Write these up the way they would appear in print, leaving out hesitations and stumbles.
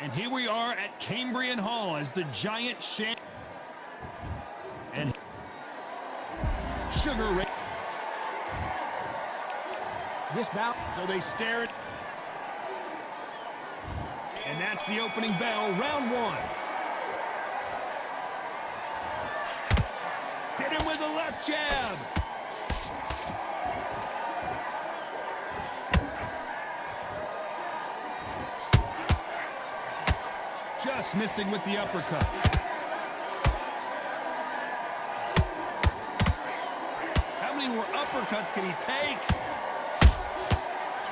And here we are at Cambrian Hall as the giant and Sugar Ray. This bout. So they stare at. And that's the opening bell, round one. Hit him with a left jab. Just missing with the uppercut. How many more uppercuts can he take?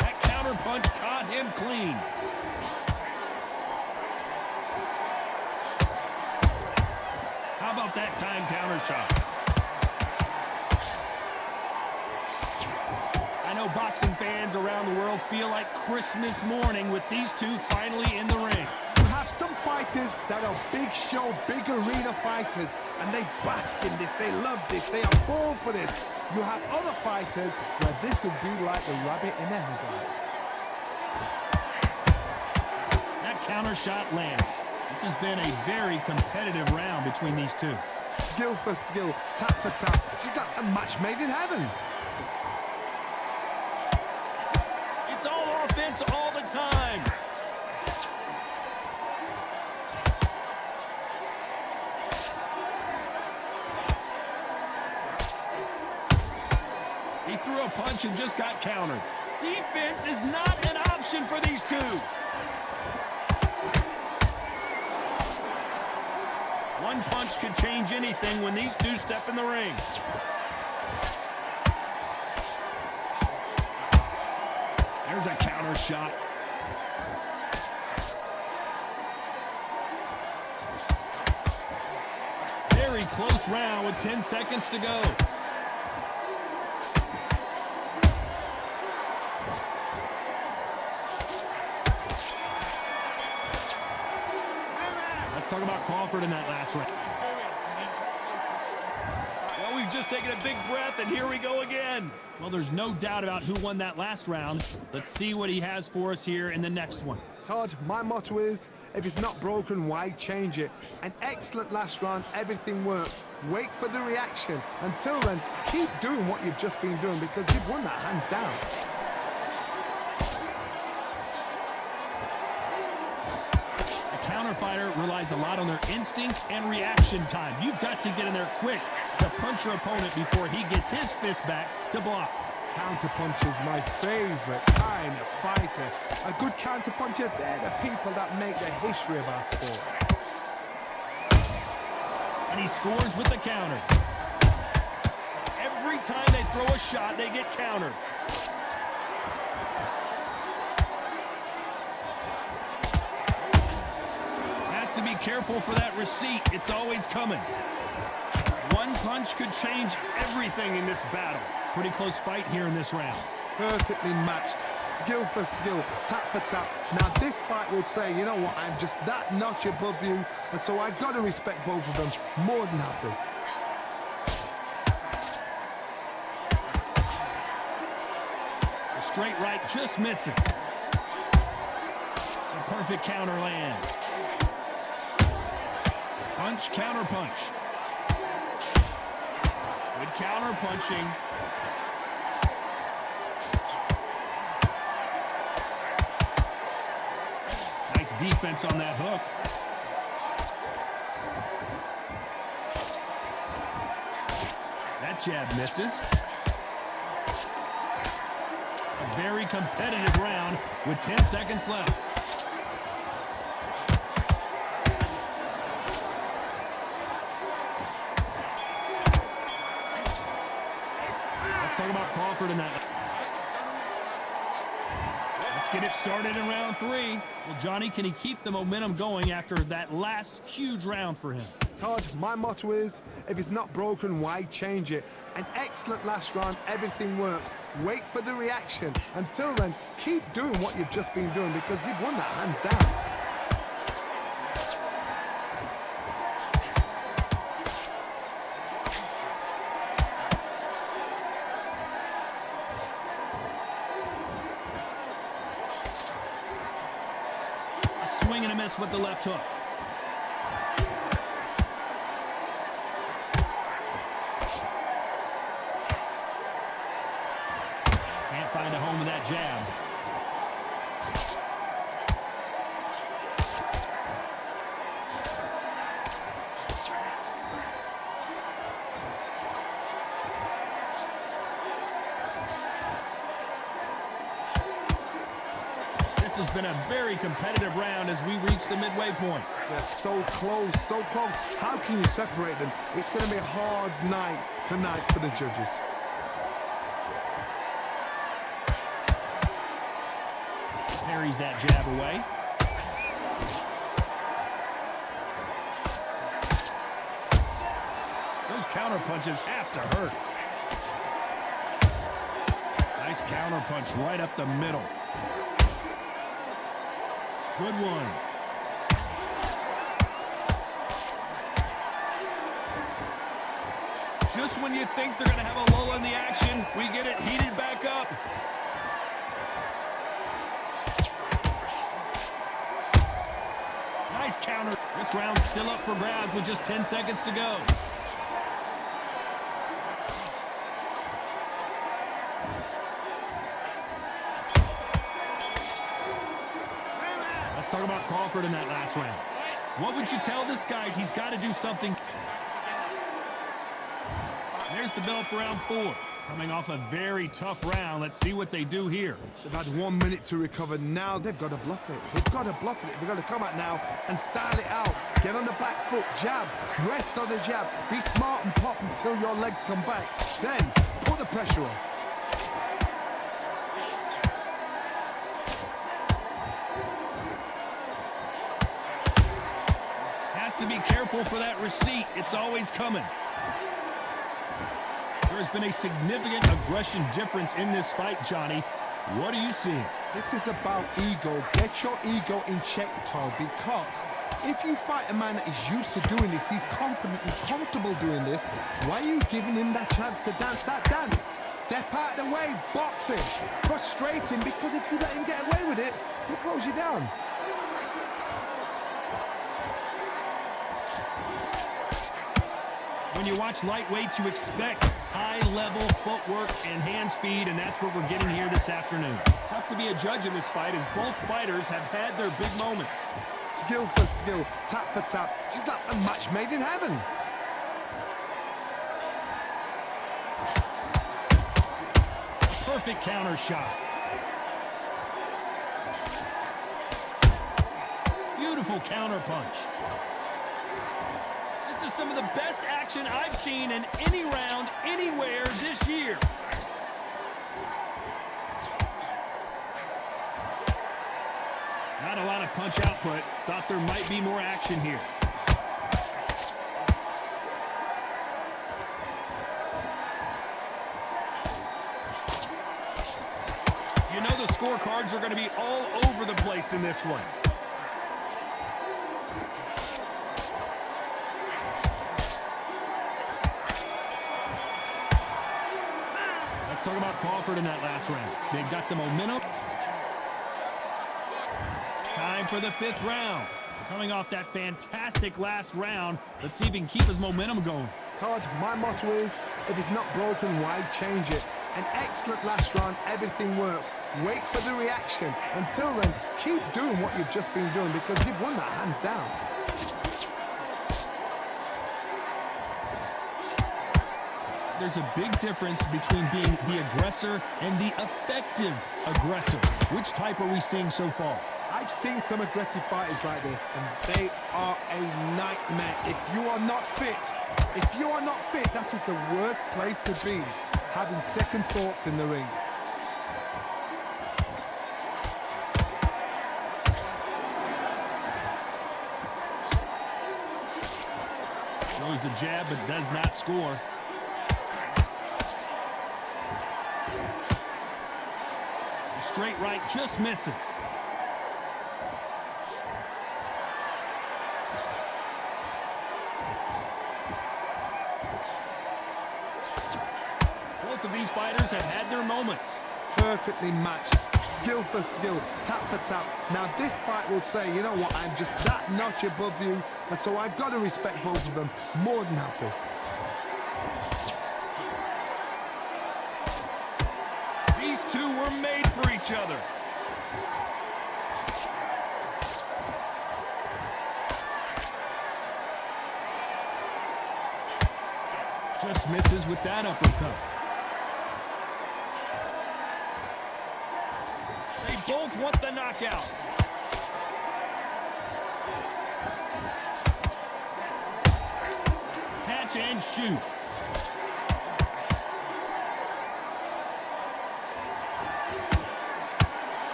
That counter punch caught him clean. How about that time counter shot? I know boxing fans around the world feel like Christmas morning with these two finally in the ring. You have some fighters that are big show, big arena fighters, and they bask in this, they love this, they are born for this. You have other fighters where this will be like the rabbit in the headlights. That counter shot lands. This has been a very competitive round between these two. Skill for skill, tap for tap, just like a match made in heaven. It's all offense all the time. He threw a punch and just got countered. Defense is not an option for these two. One punch could change anything when these two step in the ring. There's a counter shot. Very close round with 10 seconds to go. Let's talk about Crawford in that last round. Well, we've just taken a big breath, and here we go again. Well, there's no doubt about who won that last round. Let's see what he has for us here in the next one. Todd, my motto is, if it's not broken, why change it? An excellent last round, everything worked. Wait for the reaction. Until then, keep doing what you've just been doing because you've won that hands down. Fighter relies a lot on their instincts and reaction time. You've got to get in there quick to punch your opponent before he gets his fist back to block. Counterpunch is my favorite kind of fighter. A good counterpuncher, they're the people that make the history of our sport. And he scores with the counter. Every time they throw a shot, they get countered. To be careful for that receipt. It's always coming. One punch could change everything in this battle. Pretty close fight here in this round. Perfectly matched, skill for skill, tap for tap. Now this fight will say, you know what, I'm just that notch above you, and so I gotta respect both of them more than happy. The straight right just misses. The perfect counter lands. Punch, counter punch. Good counter punching. Nice defense on that hook. That jab misses. A very competitive round with 10 seconds left. Talk about Crawford in that. Let's get it started in round three. Well, Johnny, can he keep the momentum going after that last huge round for him? Todd, my motto is, if it's not broken, why change it? An excellent last round, everything works. Wait for the reaction. Until then, keep doing what you've just been doing because you've won that hands down. Swing and a miss with the left hook. Can't find a home with that jab. This has been a very competitive round as we reach the midway point. They're so close, so close. How can you separate them? It's going to be a hard night tonight for the judges. Parries that jab away. Those counter punches have to hurt. Nice counter punch right up the middle. Good one. Just when you think they're going to have a lull in the action, we get it heated back up. Nice counter. This round's still up for grabs with just 10 seconds to go. Let's talk about Crawford in that last round. What would you tell this guy? He's got to do something. There's the bell for round 4. Coming off a very tough round. Let's see what they do here. They've had 1 minute to recover. Now they've got to bluff it. They've got to bluff it. They've got to come out now and style it out. Get on the back foot, jab, rest on the jab. Be smart and pop until your legs come back. Then put the pressure on. To be careful for that receipt. It's always coming. There's been a significant aggression difference in this fight, Johnny. What are you seeing? This is about ego. Get your ego in check, Tom, because if you fight a man that is used to doing this, he's confident and comfortable doing this, why are you giving him that chance to dance that dance? Step out of the way, box it. Frustrating, because if you let him get away with it, he'll close you down. When you watch lightweights, you expect high-level footwork and hand speed, and that's what we're getting here this afternoon. Tough to be a judge in this fight as both fighters have had their big moments. Skill for skill, tap for tap. Just like a match made in heaven. Perfect counter shot. Beautiful counter punch. This is some of the best action I've seen in any round, anywhere this year. Not a lot of punch output. Thought there might be more action here. You know the scorecards are going to be all over the place in this one. Let's talk about Crawford in that last round. They got the momentum. Time for the 5th round. Coming off that fantastic last round, let's see if he can keep his momentum going. Todd, my motto is, if it's not broken, why change it? An excellent last round, everything works. Wait for the reaction. Until then, keep doing what you've just been doing because you've won that hands down. There's a big difference between being the aggressor and the effective aggressor. Which type are we seeing so far? I've seen some aggressive fighters like this, and they are a nightmare. If you are not fit, that is the worst place to be, having second thoughts in the ring. Throws the jab, but does not score. Straight right just misses. Both of these fighters have had their moments. Perfectly matched, skill for skill, tap for tap. Now this fight will say, you know what, I'm just that notch above you, and so I've got to respect both of them. More than happy. These two were made for each other. Just misses with that uppercut. They both want the knockout. Catch and shoot.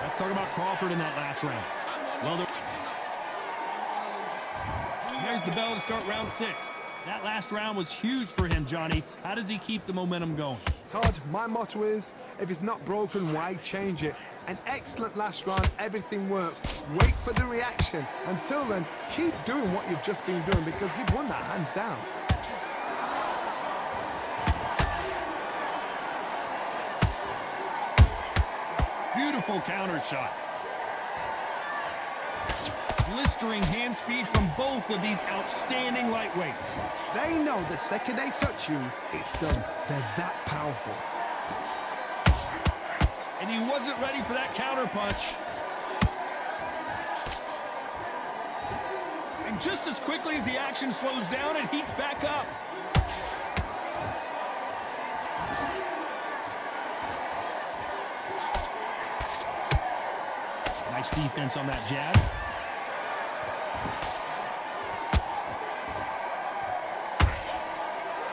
Let's talk about Crawford in that last round. Well, there's the bell to start round 6. That last round was huge for him, Johnny. How does he keep the momentum going? Todd, my motto is, if it's not broken, why change it? An excellent last round, everything works. Wait for the reaction. Until then, keep doing what you've just been doing because you've won that hands down. Beautiful counter shot. Blistering hand speed from both of these outstanding lightweights. They know the second they touch you, it's done. They're that powerful. And he wasn't ready for that counter punch. And just as quickly as the action slows down, it heats back up. Nice defense on that jab.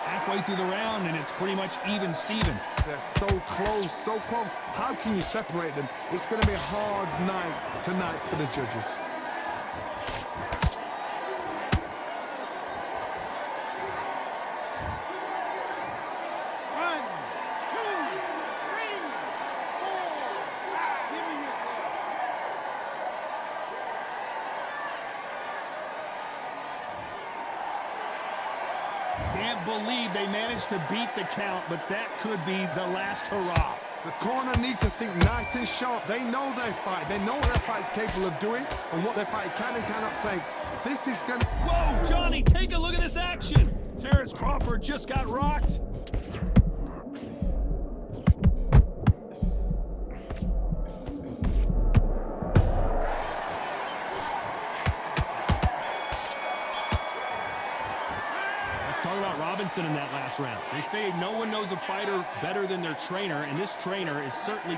Halfway through the round, and it's pretty much even Steven. They're so close, so close. How can you separate them? It's going to be a hard night tonight for the judges. Can't believe they managed to beat the count, but that could be the last hurrah. The corner needs to think nice and sharp. They know their fight. They know what their fight is capable of doing and what their fight can and cannot take. This is going to... Whoa, Johnny, take a look at this action. Terrence Crawford just got rocked. Talk about Robinson in that last round. They say no one knows a fighter better than their trainer, and this trainer is certainly...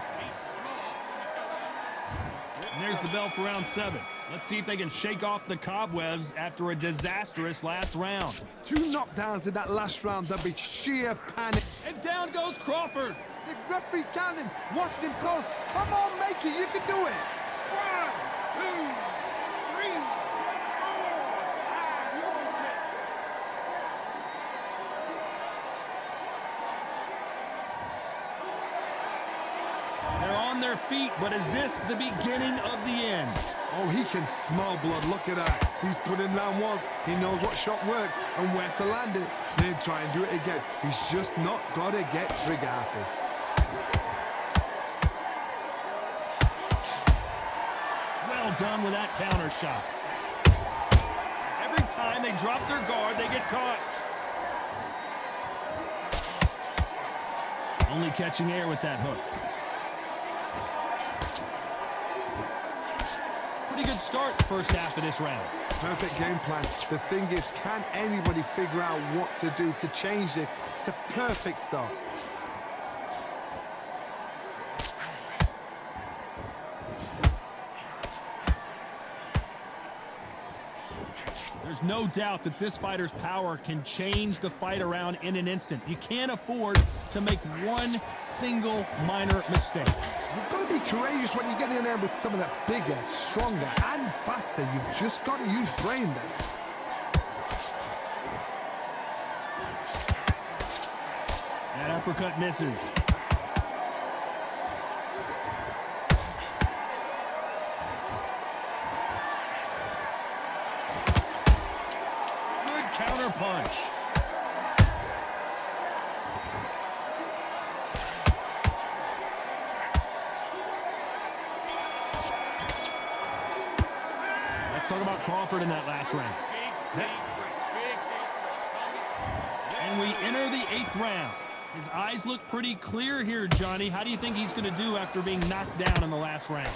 And there's the bell for round 7. Let's see if they can shake off the cobwebs after a disastrous last round. 2 knockdowns in that last round. There'll be sheer panic. And down goes Crawford. The referee's counting, watching him close. Come on, make it. You can do it. 1, 2, 3, 4. They're on their feet, but is this the beginning of the end? Oh, he can smell blood. Look at that. He's put in round once. He knows what shot works and where to land it. Then try and do it again. He's just not got to get trigger happy. Well done with that counter shot. Every time they drop their guard, they get caught. Only catching air with that hook. Pretty good start first half of this round. Perfect game plan. The thing is, can anybody figure out what to do to change this? It's a perfect start. There's no doubt that this fighter's power can change the fight around in an instant. You can't afford to make one single minor mistake. You've got to be courageous when you get in there with someone that's bigger, stronger, and faster. You've just got to use brain there. That uppercut misses. Good counter punch. talk about Crawford in that last round. And we enter the 8th round. His eyes look pretty clear here, Johnny. How do you think he's going to do after being knocked down in the last round?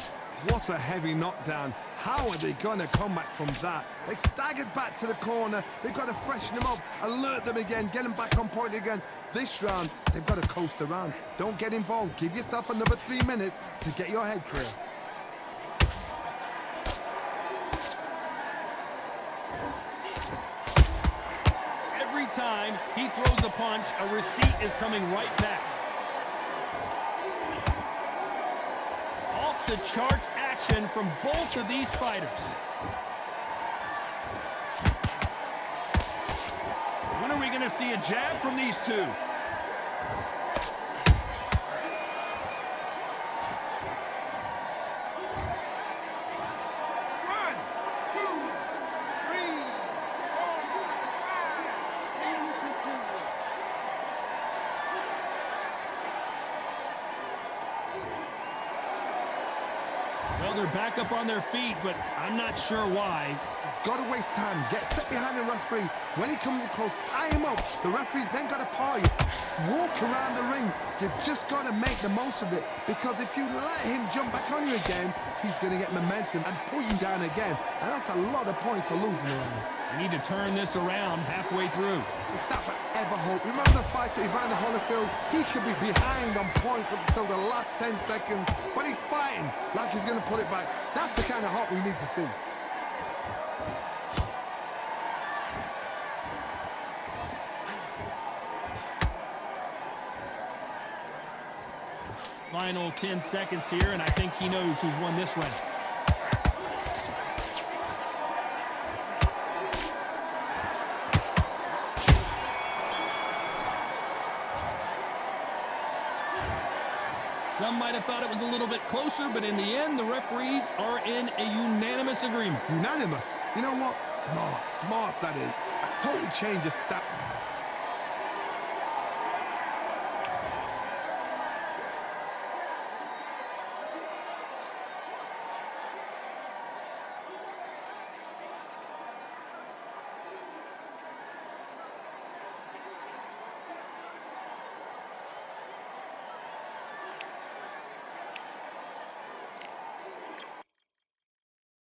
What a heavy knockdown. How are they going to come back from that? They staggered back to the corner. They've got to freshen them up, alert them again, get them back on point again. This round, they've got to coast around. Don't get involved. Give yourself another 3 minutes to get your head clear. Every time he throws a punch, a receipt is coming right back. Off the charts action from both of these fighters. When are we going to see a jab from these two? Well, they're back up on their feet, but I'm not sure why. He's got to waste time. Get set behind the referee. When he comes close, tie him up. The referee's then got to paw you. Walk around the ring. You've just got to make the most of it, because if you let him jump back on you again, he's going to get momentum and pull you down again. And that's a lot of points to lose in the round. We need to turn this around halfway through. It's that forever hope. Remember the fighter Evander Holyfield? He could be behind on points up until the last 10 seconds, but he's fighting like he's going to put it back. That's the kind of hope we need to see. Final 10 seconds here, and I think he knows who's won this round. Some might have thought it was a little bit closer, but in the end, the referees are in a unanimous agreement. Unanimous? You know what? Smart. Smart, that is. A total change of stat.